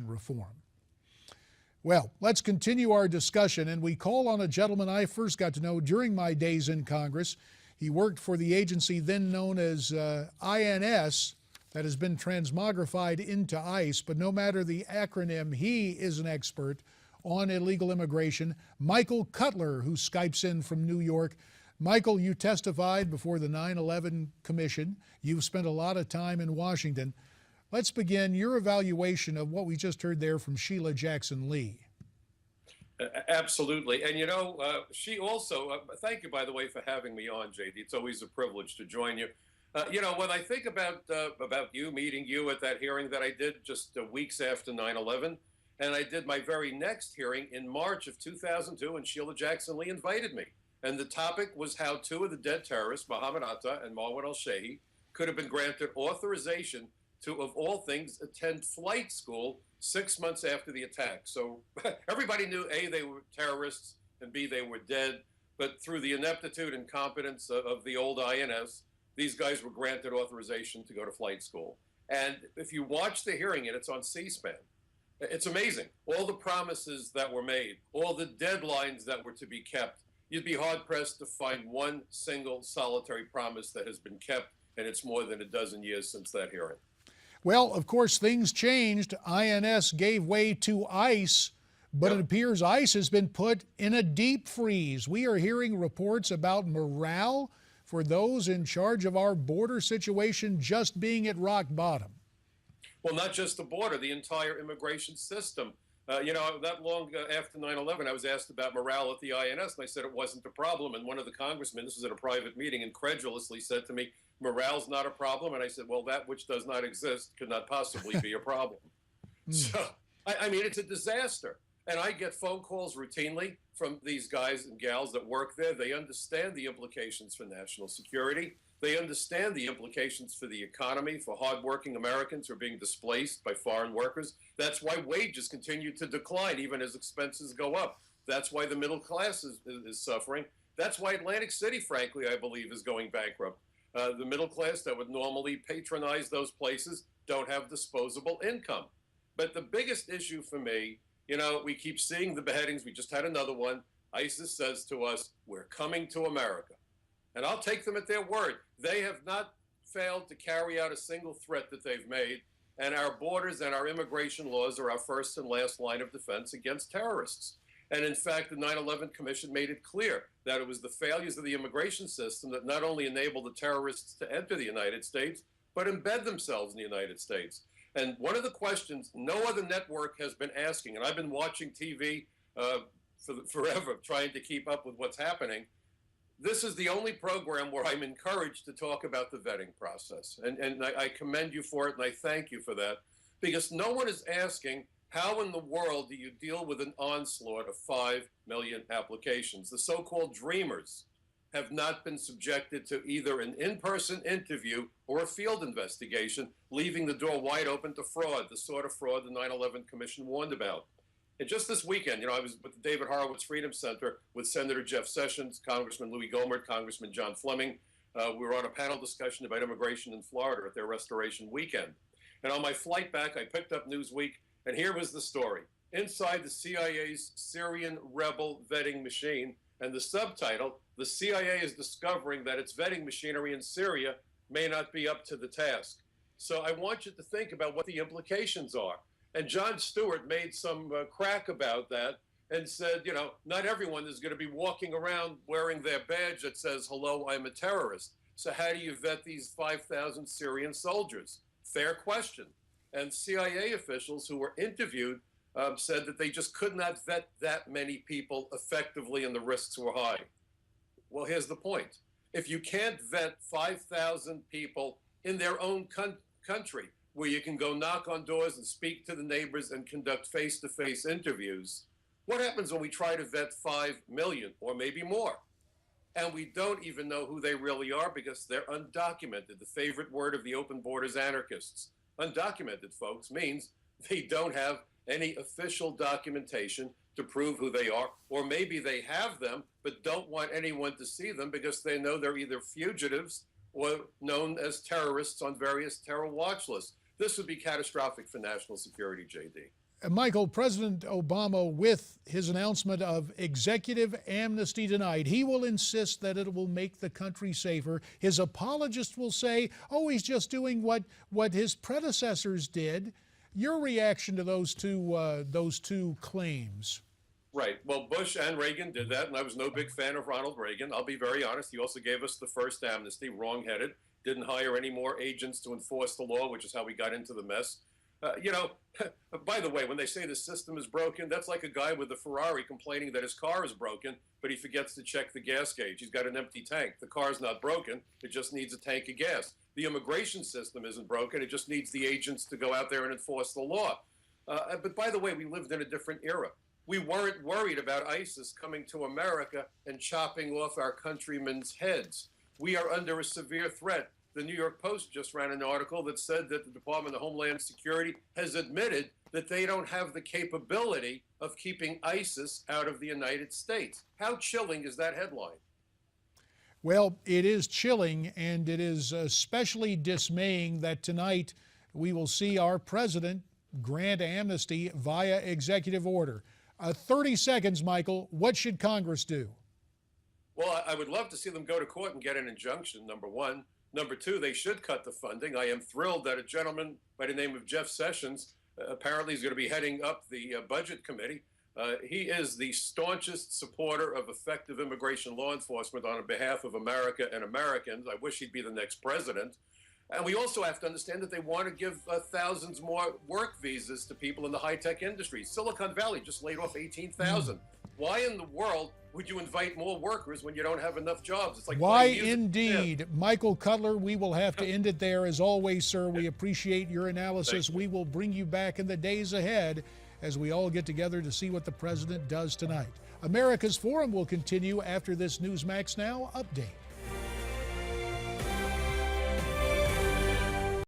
immigration reform. Well, let's continue our discussion, and we call on a gentleman I first got to know during my days in Congress. He worked for the agency then known as INS, that has been transmogrified into ICE, but no matter the acronym, he is an expert on illegal immigration. Michael Cutler, who Skypes in from New York. Michael, you testified before the 9/11 Commission. You've spent a lot of time in Washington. Let's begin your evaluation of what we just heard there from Sheila Jackson Lee. Absolutely. And she also, thank you, by the way, for having me on, JD. It's always a privilege to join you. When I think about you, meeting you at that hearing that I did just weeks after 9/11, and I did my very next hearing in March of 2002, and Sheila Jackson Lee invited me. And the topic was how two of the dead terrorists, Mohammed Atta and Marwan al-Shehi, could have been granted authorization to, of all things, attend flight school 6 months after the attack. So everybody knew, A, they were terrorists, and B, they were dead. But through the ineptitude and incompetence of the old INS, these guys were granted authorization to go to flight school. And if you watch the hearing, and it's on C-SPAN, it's amazing. All the promises that were made, all the deadlines that were to be kept, you'd be hard-pressed to find one single solitary promise that has been kept, and it's more than a dozen years since that hearing. Well, of course, things changed. INS gave way to ICE, but It appears ICE has been put in a deep freeze. We are hearing reports about morale for those in charge of our border situation just being at rock bottom. Well, not just the border, the entire immigration system. That long after 9/11, I was asked about morale at the INS, and I said it wasn't a problem. And one of the congressmen, this was at a private meeting, incredulously said to me, morale's not a problem. And I said, well, that which does not exist could not possibly be a problem. So, I mean, it's a disaster. And I get phone calls routinely from these guys and gals that work there. They understand the implications for national security. They understand the implications for the economy, for hardworking Americans who are being displaced by foreign workers. That's why wages continue to decline, even as expenses go up. That's why the middle class is suffering. That's why Atlantic City, frankly, I believe, is going bankrupt. The middle class that would normally patronize those places don't have disposable income. But the biggest issue for me, we keep seeing the beheadings. We just had another one. ISIS says to us, we're coming to America. And I'll take them at their word. They have not failed to carry out a single threat that they've made. And our borders and our immigration laws are our first and last line of defense against terrorists. And in fact, the 9/11 Commission made it clear that it was the failures of the immigration system that not only enabled the terrorists to enter the United States, but embed themselves in the United States. And one of the questions no other network has been asking, and I've been watching TV forever, trying to keep up with what's happening. This is the only program where I'm encouraged to talk about the vetting process. And I commend you for it, and I thank you for that, because no one is asking, how in the world do you deal with an onslaught of 5 million applications? The so-called dreamers have not been subjected to either an in-person interview or a field investigation, leaving the door wide open to fraud, the sort of fraud the 9/11 Commission warned about. And just this weekend, I was with the David Horowitz Freedom Center with Senator Jeff Sessions, Congressman Louis Gohmert, Congressman John Fleming. We were on a panel discussion about immigration in Florida at their restoration weekend. And on my flight back, I picked up Newsweek, and here was the story. Inside the CIA's Syrian rebel vetting machine, and the subtitle, the CIA is discovering that its vetting machinery in Syria may not be up to the task. So I want you to think about what the implications are. And Jon Stewart made some crack about that and said, not everyone is going to be walking around wearing their badge that says, hello, I'm a terrorist. So how do you vet these 5,000 Syrian soldiers? Fair question. And CIA officials who were interviewed said that they just could not vet that many people effectively, and the risks were high. Well, here's the point. If you can't vet 5,000 people in their own country, where you can go knock on doors and speak to the neighbors and conduct face-to-face interviews, what happens when we try to vet 5 million or maybe more? And we don't even know who they really are because they're undocumented. The favorite word of the open borders anarchists. Undocumented, folks, means they don't have any official documentation to prove who they are, or maybe they have them but don't want anyone to see them because they know they're either fugitives or known as terrorists on various terror watch lists. This would be catastrophic for national security, JD. Michael, President Obama, with his announcement of executive amnesty tonight, he will insist that it will make the country safer. His apologists will say, oh, he's just doing what his predecessors did. Your reaction to those two claims? Right. Well, Bush and Reagan did that, and I was no big fan of Ronald Reagan. I'll be very honest. He also gave us the first amnesty, wrong-headed, didn't hire any more agents to enforce the law, which is how we got into the mess. By the way, when they say the system is broken, that's like a guy with a Ferrari complaining that his car is broken, but he forgets to check the gas gauge. He's got an empty tank. The car's not broken. It just needs a tank of gas. The immigration system isn't broken. It just needs the agents to go out there and enforce the law. But by the way, we lived in a different era. We weren't worried about ISIS coming to America and chopping off our countrymen's heads. We are under a severe threat. The New York Post just ran an article that said that the Department of Homeland Security has admitted that they don't have the capability of keeping ISIS out of the United States. How chilling is that headline? Well, it is chilling, and it is especially dismaying that tonight we will see our president grant amnesty via executive order. 30 seconds, Michael. What should Congress do? Well, I would love to see them go to court and get an injunction, number one. Number two, they should cut the funding. I am thrilled that a gentleman by the name of Jeff Sessions apparently is going to be heading up the Budget Committee. He is the staunchest supporter of effective immigration law enforcement on behalf of America and Americans. I wish he'd be the next president. And we also have to understand that they want to give thousands more work visas to people in the high-tech industry. Silicon Valley just laid off 18,000. Why in the world would you invite more workers when you don't have enough jobs? It's like why indeed. Yeah. Michael Cutler, we will have to end it there. As always, sir, we appreciate your analysis. We will bring you back in the days ahead as we all get together to see what the president does tonight. America's Forum will continue after this Newsmax Now update.